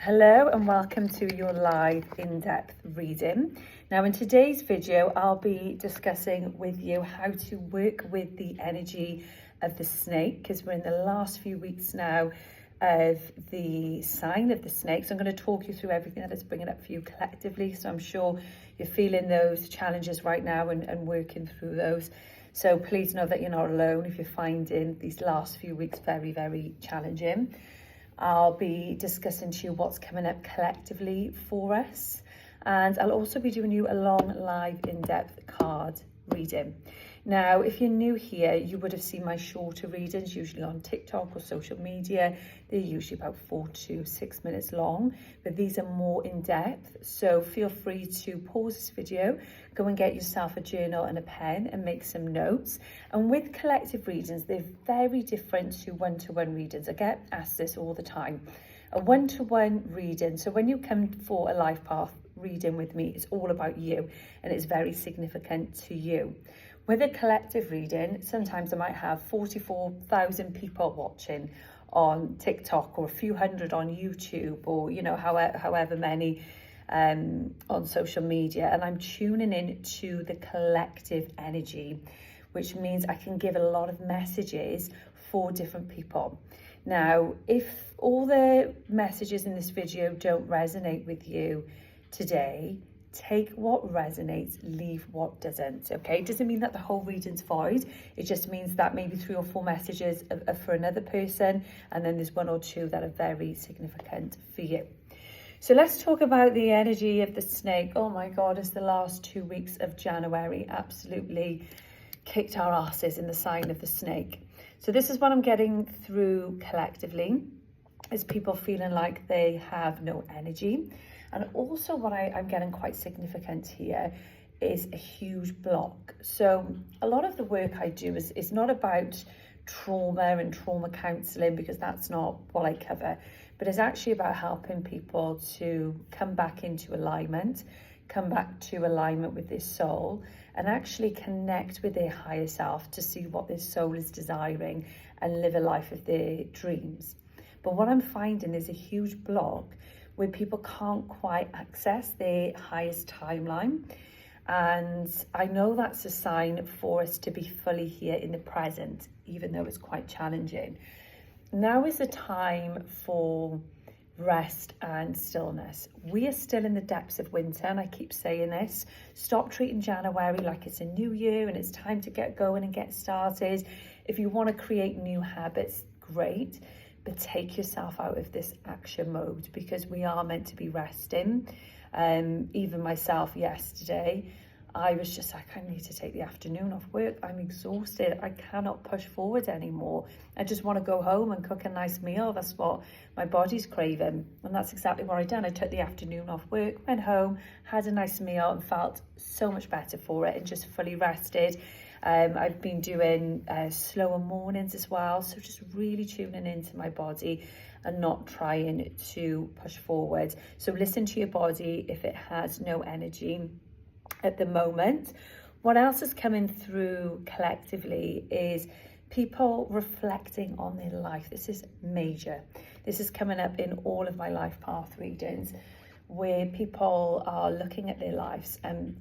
Hello and welcome to your live in-depth reading. Now in today's video, I'll be discussing with you how to work with the energy of the snake, because we're in the last few weeks now of the sign of the snake. So I'm going to talk you through everything that is bringing up for you collectively. So I'm sure you're feeling those challenges right now and working through those. So please know that you're not alone if you're finding these last few weeks very, very challenging. I'll be discussing to you what's coming up collectively for us, and I'll also be doing you a long live in-depth card reading. Now, if you're new here, you would have seen my shorter readings, usually on TikTok or social media. They're usually about 4 to 6 minutes long, but these are more in-depth. So feel free to pause this video, go and get yourself a journal and a pen and make some notes. And with collective readings, they're very different to one-to-one readings. I get asked this all the time. A one-to-one reading, so when you come for a life path reading with me, it's all about you and it's very significant to you. With a collective reading, sometimes I might have 44,000 people watching on TikTok or a few hundred on YouTube, or however many on social media, and I'm tuning in to the collective energy, which means I can give a lot of messages for different people. Now, if all the messages in this video don't resonate with you today, take what resonates, leave what doesn't, okay? It doesn't mean that the whole reading's void. It just means that maybe 3 or 4 messages are for another person, and then there's 1 or 2 that are very significant for you. So let's talk about the energy of the snake. Oh my God, as the last 2 weeks of January absolutely kicked our asses in the sign of the snake. So this is what I'm getting through collectively, is people feeling like they have no energy. And also what I'm getting quite significant here is a huge block. So a lot of the work I do is not about trauma and trauma counselling, because that's not what I cover, but it's actually about helping people to come back into alignment, come back to alignment with their soul, and actually connect with their higher self to see what their soul is desiring and live a life of their dreams. But what I'm finding is a huge block where people can't quite access their highest timeline. And I know that's a sign for us to be fully here in the present, even though it's quite challenging. Now is the time for rest and stillness. We are still in the depths of winter, and I keep saying this. Stop treating January like it's a new year and it's time to get going and get started. If you want to create new habits, great. But take yourself out of this action mode, because we are meant to be resting. Even myself yesterday, I was just like, I need to take the afternoon off work. I'm exhausted. I cannot push forward anymore. I just want to go home and cook a nice meal. That's what my body's craving. And that's exactly what I done. I took the afternoon off work, went home, had a nice meal and felt so much better for it and just fully rested. I've been doing slower mornings as well, so just really tuning into my body and not trying to push forward. So listen to your body if it has no energy at the moment. What else is coming through collectively is people reflecting on their life. This is major. This is coming up in all of my life path readings, where people are looking at their lives and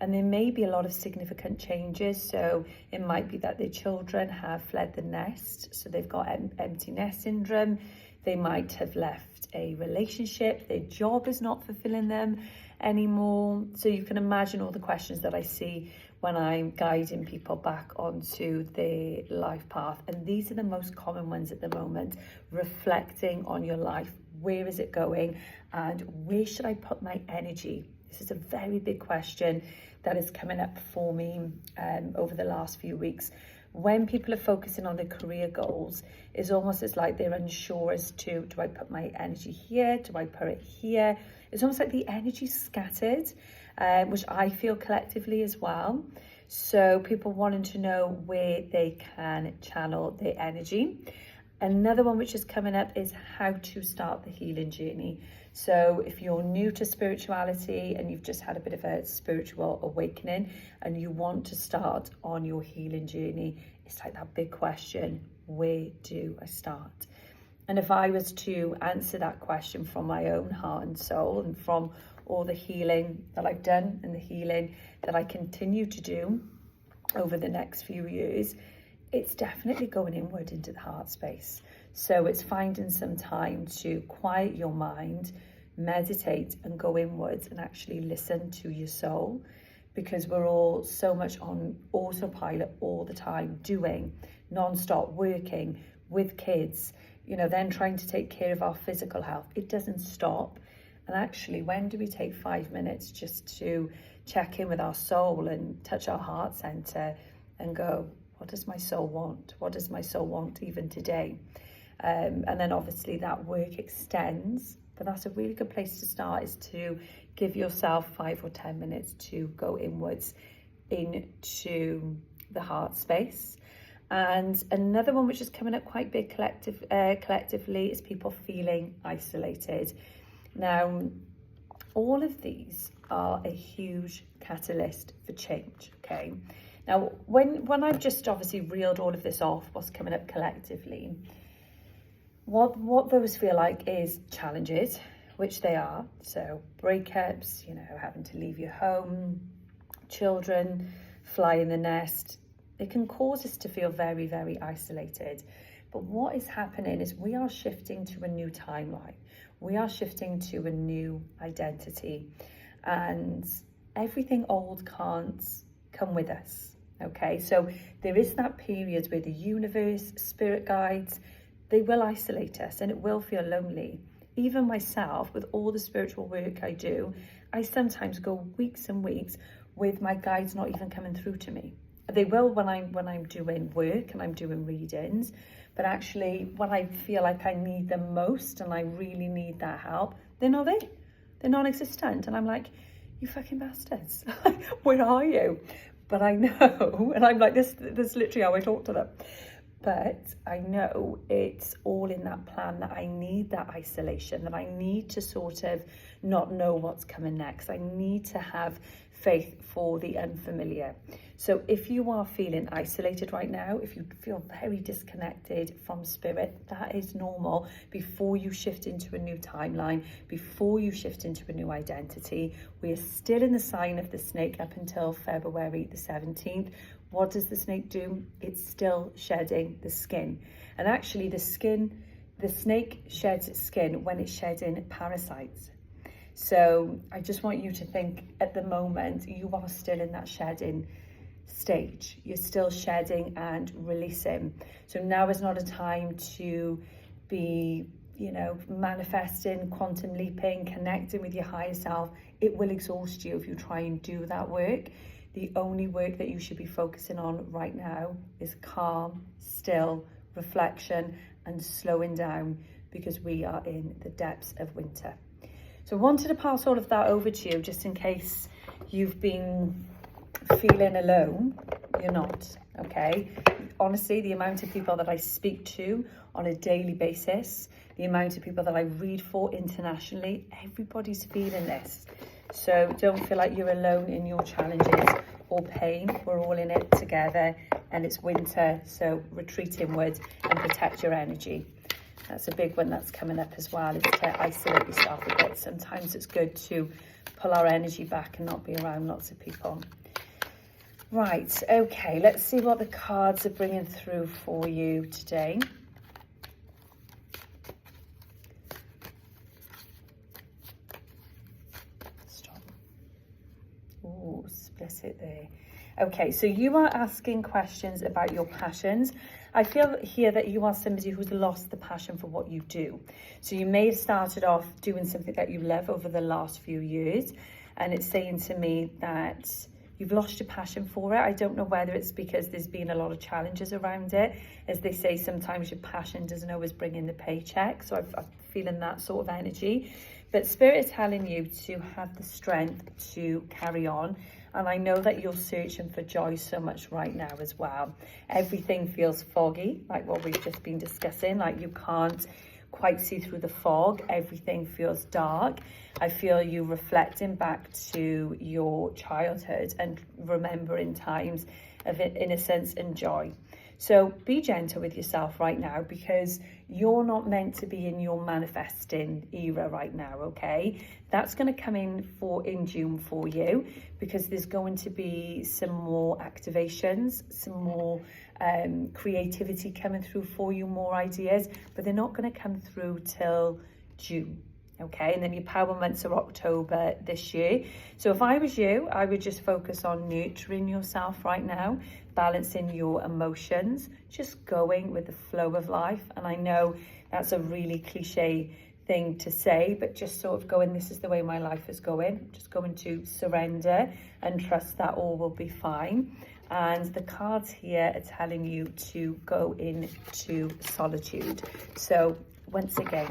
and there may be a lot of significant changes. So it might be that their children have fled the nest, so they've got empty nest syndrome. They might have left a relationship, their job is not fulfilling them anymore. So you can imagine all the questions that I see when I'm guiding people back onto their life path. And these are the most common ones at the moment, reflecting on your life. Where is it going? And where should I put my energy? This is a very big question that is coming up for me over the last few weeks. When people are focusing on their career goals, it's almost as like they're unsure as to, do I put my energy here? Do I put it here? It's almost like the energy's scattered, which I feel collectively as well. So people wanting to know where they can channel their energy. Another one which is coming up is how to start the healing journey. So if you're new to spirituality and you've just had a bit of a spiritual awakening and you want to start on your healing journey, it's like that big question, where do I start? And if I was to answer that question from my own heart and soul, and from all the healing that I've done and the healing that I continue to do over the next few years, it's definitely going inward into the heart space. So it's finding some time to quiet your mind, meditate, and go inwards and actually listen to your soul, because we're all so much on autopilot all the time, doing non-stop, working with kids, you know, then trying to take care of our physical health. It doesn't stop. And actually, when do we take 5 minutes just to check in with our soul and touch our heart center and go, what does my soul want? What does my soul want even today? And then obviously that work extends, but that's a really good place to start, is to give yourself 5 or 10 minutes to go inwards into the heart space. And another one which is coming up quite big collectively is people feeling isolated. Now, all of these are a huge catalyst for change, okay? Now, when I've just obviously reeled all of this off, what's coming up collectively, what those feel like is challenges, which they are. So breakups, you know, having to leave your home, children, fly in the nest. It can cause us to feel very, very isolated. But what is happening is we are shifting to a new timeline. We are shifting to a new identity, and everything old can't come with us, okay? So there is that period where the universe, spirit guides, they will isolate us and it will feel lonely. Even myself, with all the spiritual work I do, I sometimes go weeks and weeks with my guides not even coming through to me. They will when I'm doing work and I'm doing readings, but actually when I feel like I need them most and I really need that help, they're not there. They're non-existent. And I'm like, you fucking bastards, where are you? But I know, and I'm like, this is literally how I talk to them. But I know it's all in that plan, that I need that isolation, that I need to sort of not know what's coming next. I need to have faith for the unfamiliar. So if you are feeling isolated right now, if you feel very disconnected from spirit, that is normal. Before you shift into a new timeline, before you shift into a new identity, we are still in the sign of the snake up until February the 17th. What does the snake do? It's still shedding the skin. And actually the snake sheds its skin when it's shedding parasites. So I just want you to think, at the moment, you are still in that shedding stage. You're still shedding and releasing. So now is not a time to be, you know, manifesting, quantum leaping, connecting with your higher self. It will exhaust you if you try and do that work. The only work that you should be focusing on right now is calm, still, reflection, and slowing down, because we are in the depths of winter. So I wanted to pass all of that over to you, just in case you've been feeling alone. You're not, okay? Honestly, the amount of people that I speak to on a daily basis, the amount of people that I read for internationally, everybody's feeling this. So don't feel like you're alone in your challenges or pain. We're all in it together, and it's winter, so retreat inward and protect your energy. That's a big one that's coming up as well, is to isolate yourself a bit. Sometimes it's good to pull our energy back and not be around lots of people. Right, okay, let's see what the cards are bringing through for you today. Stop. Oh, split it there. Okay, so you are asking questions about your passions. I feel here that you are somebody who's lost the passion for what you do. So you may have started off doing something that you love over the last few years, and it's saying to me that you've lost your passion for it. I don't know whether it's because there's been a lot of challenges around it. As they say, sometimes your passion doesn't always bring in the paycheck. So I'm feeling that sort of energy. But Spirit is telling you to have the strength to carry on. And I know that you're searching for joy so much right now as well. Everything feels foggy, like what we've just been discussing, like you can't quite see through the fog. Everything feels dark. I feel you reflecting back to your childhood and remembering times of innocence and joy. So be gentle with yourself right now, because you're not meant to be in your manifesting era right now, okay? That's going to come in June for you, because there's going to be some more activations, some more creativity coming through for you, more ideas, but they're not going to come through till June. Okay, and then your power months are October this year. So if I was you, I would just focus on nurturing yourself right now, balancing your emotions, just going with the flow of life. And I know that's a really cliche thing to say, but just sort of going, this is the way my life is going. I'm just going to surrender and trust that all will be fine. And the cards here are telling you to go into solitude. So once again,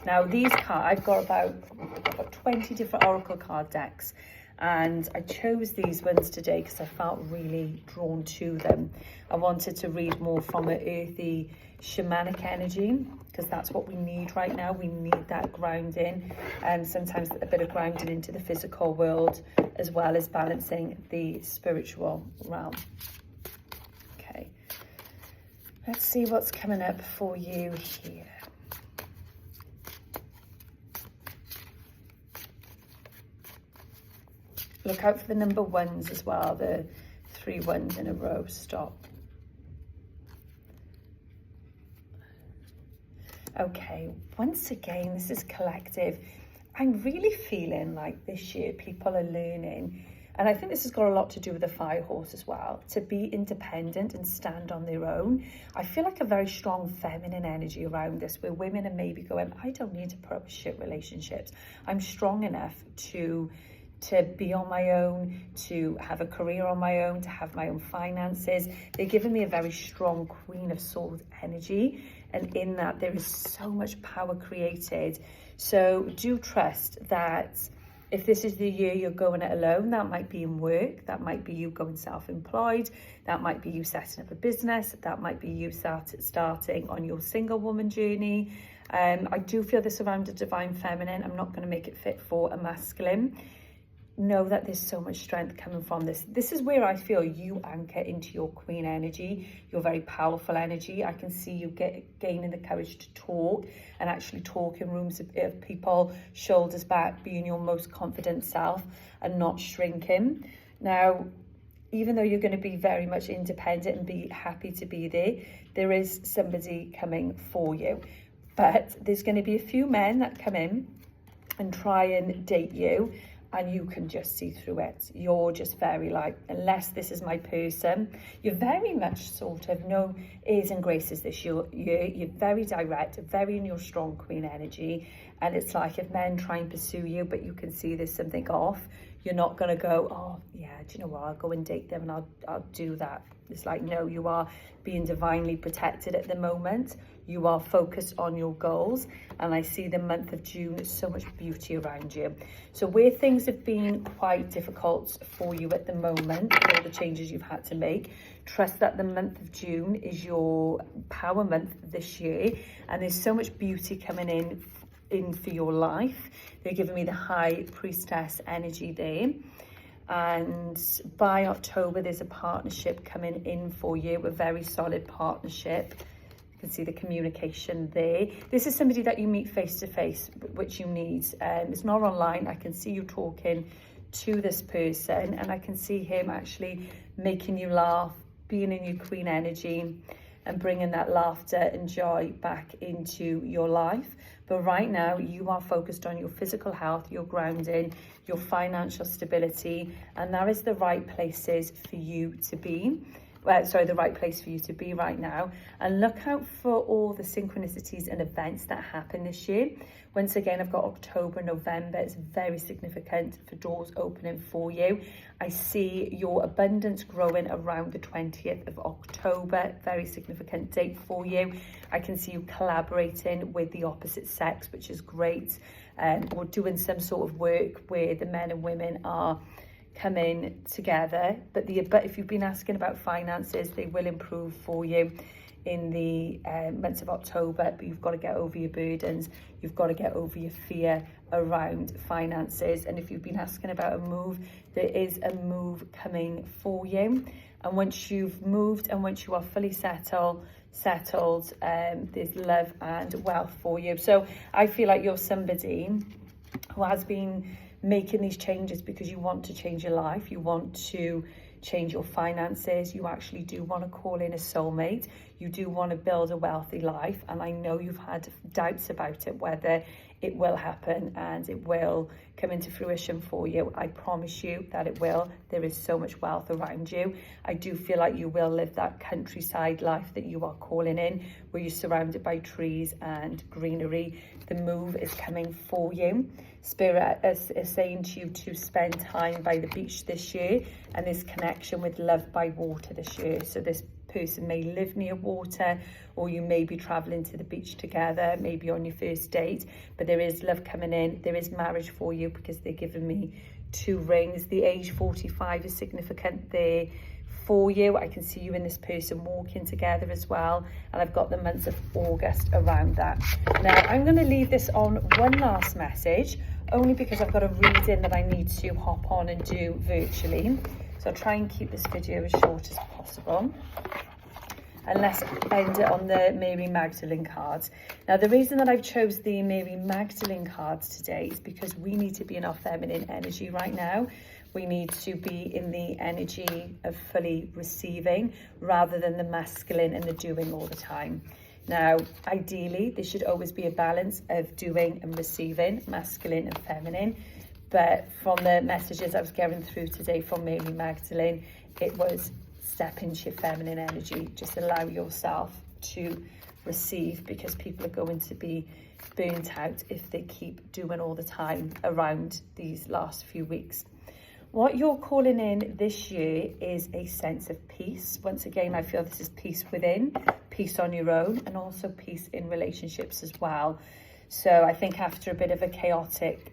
now these cards, I've got about 20 different oracle card decks, and I chose these ones today because I felt really drawn to them. I wanted to read more from an earthy shamanic energy, because that's what we need right now. We need that grounding, and sometimes a bit of grounding into the physical world, as well as balancing the spiritual realm. Okay, let's see what's coming up for you here. Look out for the number ones as well, the 3 ones in a row. Stop. Okay, once again, this is collective. I'm really feeling like this year people are learning, and I think this has got a lot to do with the fire horse as well, to be independent and stand on their own. I feel like a very strong feminine energy around this, where women are maybe going, I don't need to put up with shit relationships. I'm strong enough to be on my own, to have a career on my own, to have my own finances. They're giving me a very strong Queen of Swords energy, and in that there is so much power created. So do trust that if this is the year you're going it alone, that might be in work, that might be you going self-employed, that might be you setting up a business, that might be you starting on your single woman journey. I do feel this around a divine feminine. I'm not going to make it fit for a masculine. Know that there's so much strength coming from this. This is where I feel you anchor into your queen energy, your very powerful energy. I can see you gaining the courage to talk, and actually talk in rooms of people, shoulders back, being your most confident self and not shrinking. Now, even though you're going to be very much independent and be happy to be there, there is somebody coming for you. But there's going to be a few men that come in and try and date you, and you can just see through it. You're just very like, unless this is my person. You're very much sort of no airs and graces this year. You're very direct, very in your strong queen energy. And it's like, if men try and pursue you, but you can see there's something off, you're not going to go, oh yeah, do you know what, I'll go and date them and I'll do that. It's like, no, you are being divinely protected at the moment. You are focused on your goals. And I see the month of June, so much beauty around you. So where things have been quite difficult for you at the moment, all the changes you've had to make, trust that the month of June is your power month this year. And there's so much beauty coming in for your life. They're giving me the high priestess energy there. And by October, there's a partnership coming in for you, a very solid partnership. You can see the communication there. This is somebody that you meet face to face, which you need. It's not online. I can see you talking to this person, and I can see him actually making you laugh, being in your queen energy, and bringing that laughter and joy back into your life. But right now, you are focused on your physical health, your grounding, your financial stability, and that is the right places for you to be. The right place for you to be right now. And look out for all the synchronicities and events that happen this year. Once again, I've got October, November. It's very significant for doors opening for you. I see your abundance growing around the 20th of October. Very significant date for you. I can see you collaborating with the opposite sex, which is great. Or doing some sort of work where the men and women are coming together. But if you've been asking about finances, they will improve for you in the months of October, but you've got to get over your burdens. You've got to get over your fear around finances. And if you've been asking about a move, there is a move coming for you. And once you've moved and once you are fully settled, there's love and wealth for you. So I feel like you're somebody who has been making these changes because you want to change your life. You want to change your finances. You actually do want to call in a soulmate. You do want to build a wealthy life. And I know you've had doubts about it, whether it will happen and it will come into fruition for you. I promise you that it will. There is so much wealth around you. I do feel like you will live that countryside life that you are calling in, where you're surrounded by trees and greenery. The move is coming for you. Spirit is saying to you to spend time by the beach this year, and this connection with love by water this year. So this person may live near water, or you may be traveling to the beach together, maybe on your first date, but there is love coming in. There is marriage for you because they're giving me 2 rings. The age 45 is significant there for you. I can see you and this person walking together as well, and I've got the months of August around that. Now I'm going to leave this on one last message, only because I've got a reading that I need to hop on and do virtually. So I'll try and keep this video as short as possible, and let's end it on the Mary Magdalene cards. Now, the reason that I've chose the Mary Magdalene cards today is because we need to be in our feminine energy right now. We need to be in the energy of fully receiving rather than the masculine and the doing all the time. Now, ideally, there should always be a balance of doing and receiving, masculine and feminine. But from the messages I was getting through today from Mary Magdalene, it was step into your feminine energy. Just allow yourself to receive, because people are going to be burnt out if they keep doing all the time around these last few weeks. What you're calling in this year is a sense of peace. Once again, I feel this is peace within, peace on your own, and also peace in relationships as well. So I think after a bit of a chaotic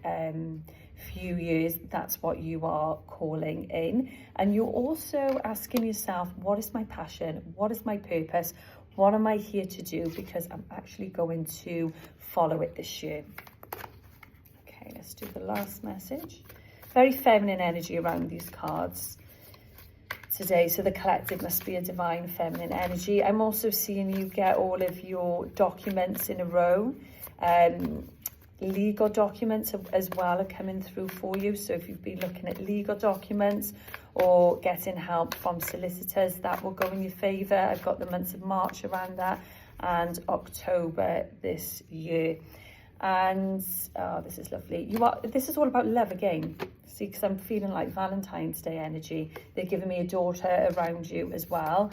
few years, that's what you are calling in. And you're also asking yourself, what is my passion? What is my purpose? What am I here to do? Because I'm actually going to follow it this year. Okay, let's do the last message. Very feminine energy around these cards today. So the collective must be a divine feminine energy. I'm also seeing you get all of your documents in a row. Legal documents as well are coming through for you. So if you've been looking at legal documents or getting help from solicitors, that will go in your favour. I've got the months of March around that and October this year. And this is lovely. This is all about love again. See, because I'm feeling like Valentine's Day energy. They're giving me a daughter around you as well.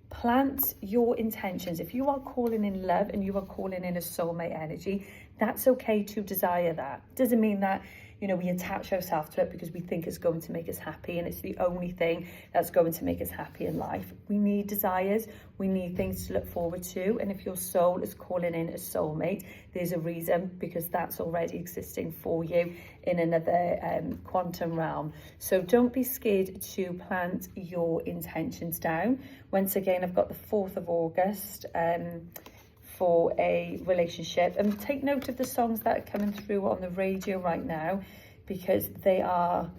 Plant your intentions. If you are calling in love and you are calling in a soulmate energy, that's okay to desire that. Doesn't mean that, you know, we attach ourselves to it because we think it's going to make us happy and it's the only thing that's going to make us happy in life. We need desires. We need things to look forward to. And if your soul is calling in a soulmate, there's a reason, because that's already existing for you in another quantum realm. So don't be scared to plant your intentions down. Once again, I've got the 4th of August for a relationship, and take note of the songs that are coming through on the radio right now, because they are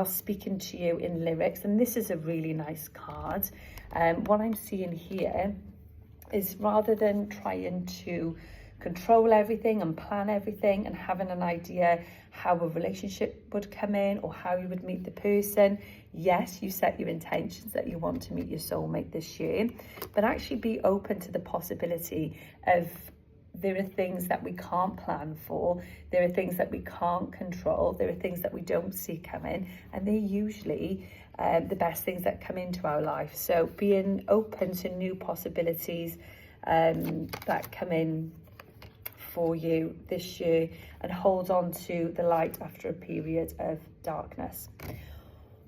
speaking to you in lyrics. And this is a really nice card. What I'm seeing here is, rather than trying to control everything and plan everything and having an idea how a relationship would come in or how you would meet the person, yes, you set your intentions that you want to meet your soulmate this year, but actually be open to the possibility of, there are things that we can't plan for, there are things that we can't control, there are things that we don't see coming, and they're usually the best things that come into our life. So being open to new possibilities that come in for you this year, and hold on to the light after a period of darkness.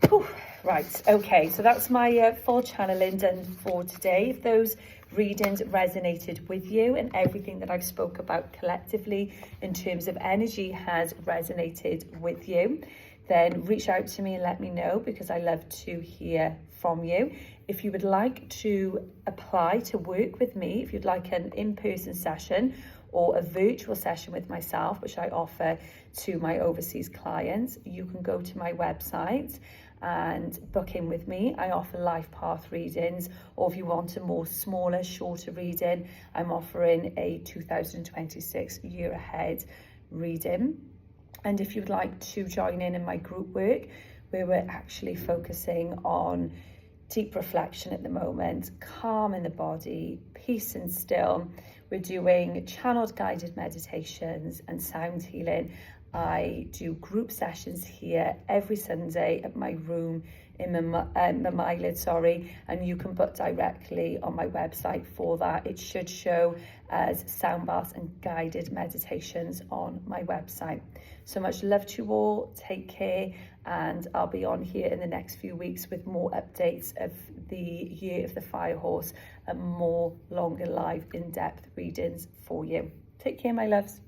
Whew. Right, okay, so that's my full channeling done for today. If those readings resonated with you and everything that I've spoke about collectively in terms of energy has resonated with you, then reach out to me and let me know, because I love to hear from you. If you would like to apply to work with me, if you'd like an in-person session or a virtual session with myself, which I offer to my overseas clients, you can go to my website and book in with me. I offer life path readings, or if you want a more smaller, shorter reading, I'm offering a 2026 year ahead reading. And if you'd like to join in my group work, where we're actually focusing on deep reflection at the moment, calm in the body, peace and still. We're doing channeled guided meditations and sound healing. I do group sessions here every Sunday at my room in Mamilid, and you can book directly on my website for that. It should show as sound baths and guided meditations on my website. So much love to you all, take care, and I'll be on here in the next few weeks with more updates of the Year of the Fire Horse and more longer live in-depth readings for you. Take care, my loves.